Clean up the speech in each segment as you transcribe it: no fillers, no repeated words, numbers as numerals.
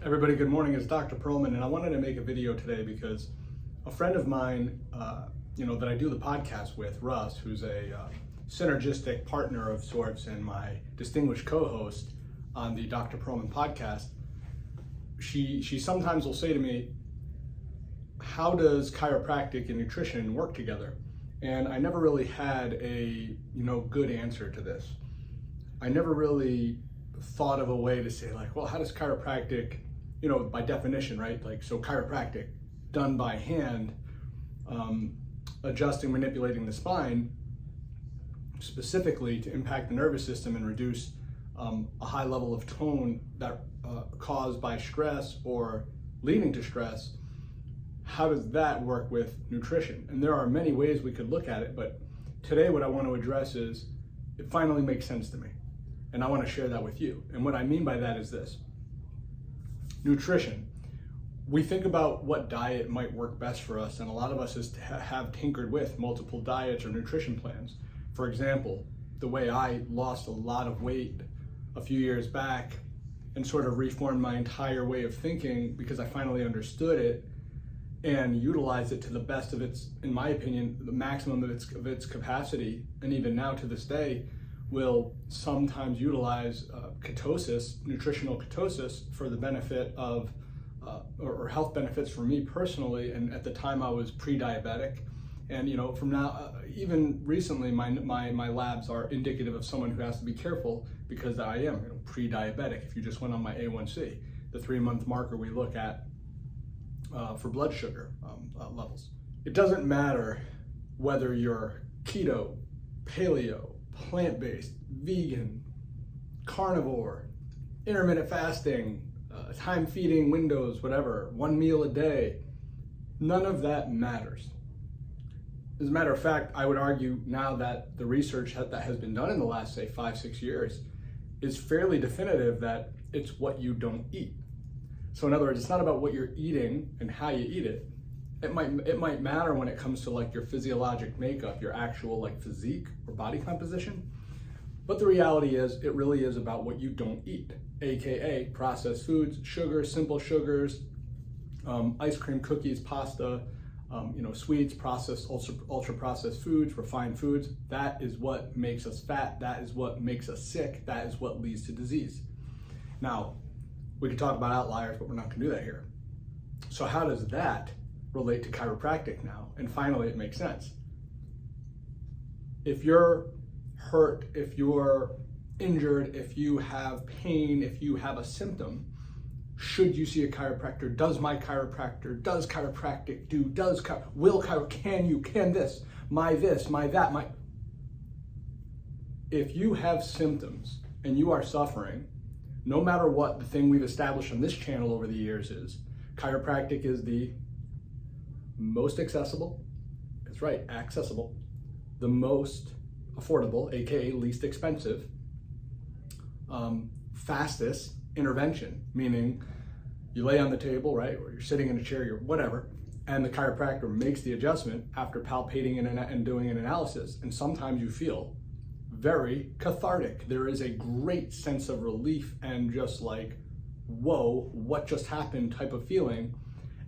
Everybody, good morning. It's Dr. Pearlman, and I wanted to make a video today because a friend of mine, that I do the podcast with, Russ, who's a synergistic partner of sorts and my distinguished co-host on the Dr. Pearlman podcast, she sometimes will say to me, how does chiropractic and nutrition work together? And I never really had a good answer to this. I never really thought of a way to say, like, well, how does chiropractic, by definition, right? Like, so chiropractic done by hand, adjusting, manipulating the spine specifically to impact the nervous system and reduce a high level of tone that caused by stress or leading to stress. How does that work with nutrition? And there are many ways we could look at it, but today what I want to address is it finally makes sense to me. And I want to share that with you. And what I mean by that is this. Nutrition. We think about what diet might work best for us, and a lot of us have tinkered with multiple diets or nutrition plans. For example, the way I lost a lot of weight a few years back and sort of reformed my entire way of thinking because I finally understood it and utilized it to the best of its, in my opinion, the maximum of its capacity, and even now to this day, will sometimes utilize ketosis, nutritional ketosis, for the benefit of, or health benefits for me personally. And at the time I was pre-diabetic. And from now, even recently, my labs are indicative of someone who has to be careful because I am pre-diabetic. If you just went on my A1C, the 3-month marker we look at for blood sugar levels. It doesn't matter whether you're keto, paleo, plant-based, vegan, carnivore, intermittent fasting, time feeding windows, whatever, 1 meal a day. None of that matters. As a matter of fact, I would argue now that the research that has been done in the last, say, 5-6 years is fairly definitive that it's what you don't eat. So in other words, it's not about what you're eating and how you eat it. It might matter when it comes to like your physiologic makeup, your actual like physique or body composition. But the reality is it really is about what you don't eat, AKA processed foods, sugars, simple sugars, ice cream, cookies, pasta, sweets, processed, ultra processed foods, refined foods. That is what makes us fat. That is what makes us sick. That is what leads to disease. Now, we could talk about outliers, but we're not going to do that here. So how does that relate to chiropractic now? And finally, it makes sense. If you're hurt, if you're injured, if you have pain, if you have a symptom, should you see a chiropractor? Does my chiropractor, does chiropractic do, can this, my that, my. If you have symptoms and you are suffering, no matter what the thing we've established on this channel over the years is, chiropractic is the most accessible, that's right, accessible, the most affordable, aka least expensive, fastest intervention, meaning you lay on the table, right, or you're sitting in a chair, you're whatever, and the chiropractor makes the adjustment after palpating and doing an analysis, and sometimes you feel very cathartic. There is a great sense of relief and just like, whoa, what just happened type of feeling,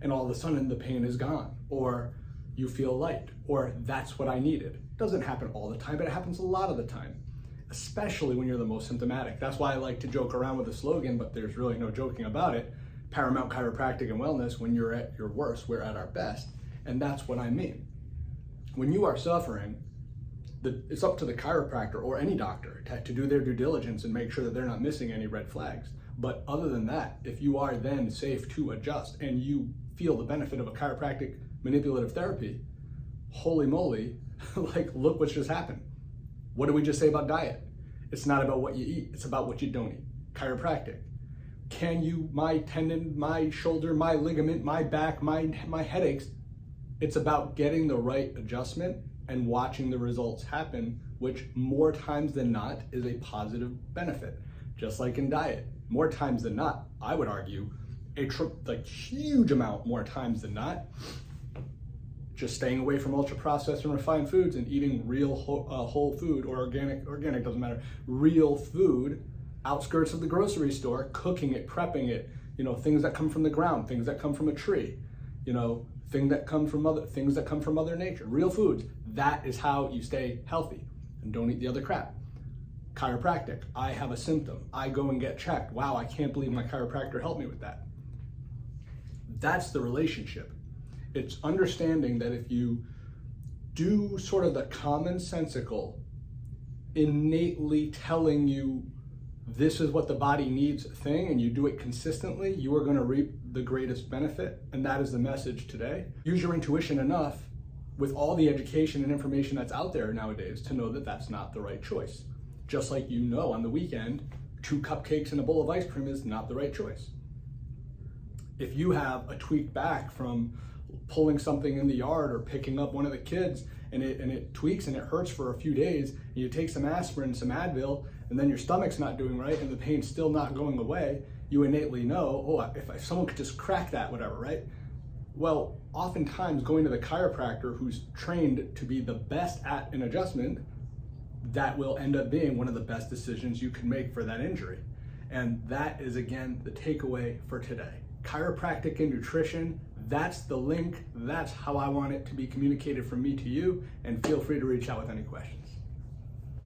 and all of a sudden the pain is gone, or you feel light, or that's what I needed. It doesn't happen all the time, but it happens a lot of the time, especially when you're the most symptomatic. That's why I like to joke around with the slogan, but there's really no joking about it. Paramount Chiropractic and Wellness, when you're at your worst, we're at our best. And that's what I mean. When you are suffering, it's up to the chiropractor or any doctor to do their due diligence and make sure that they're not missing any red flags. But other than that, if you are then safe to adjust and you feel the benefit of a chiropractic manipulative therapy, holy moly, like, look what's just happened. What did we just say about diet? It's not about what you eat, it's about what you don't eat. Chiropractic. Can you, my tendon, my shoulder, my ligament, my back, my headaches, it's about getting the right adjustment and watching the results happen, which more times than not is a positive benefit. Just like in diet, more times than not, I would argue, a huge amount more times than not, just staying away from ultra processed and refined foods and eating real whole food, or organic doesn't matter, real food, outskirts of the grocery store, cooking it, prepping it, You know, things that come from the ground, things that come from a tree, you know, things that come from Mother Nature, real foods. That is how you stay healthy, and don't eat the other crap. Chiropractic, I have a symptom, I go and get checked. Wow, I can't believe my chiropractor helped me with that. That's the relationship. It's understanding that if you do sort of the commonsensical, innately telling you this is what the body needs thing, and you do it consistently, you are going to reap the greatest benefit. And that is the message today. Use your intuition enough with all the education and information that's out there nowadays to know that that's not the right choice. Just like, you know, on the weekend, 2 cupcakes and a bowl of ice cream is not the right choice. If you have a tweaked back from pulling something in the yard or picking up one of the kids, and it tweaks and it hurts for a few days, and you take some aspirin, some Advil, and then your stomach's not doing right and the pain's still not going away, you innately know, oh, if someone could just crack that, whatever, right? Well, oftentimes going to the chiropractor who's trained to be the best at an adjustment, that will end up being one of the best decisions you can make for that injury. And that is, again, the takeaway for today. Chiropractic and nutrition, that's the link. That's how I want it to be communicated from me to you. And feel free to reach out with any questions.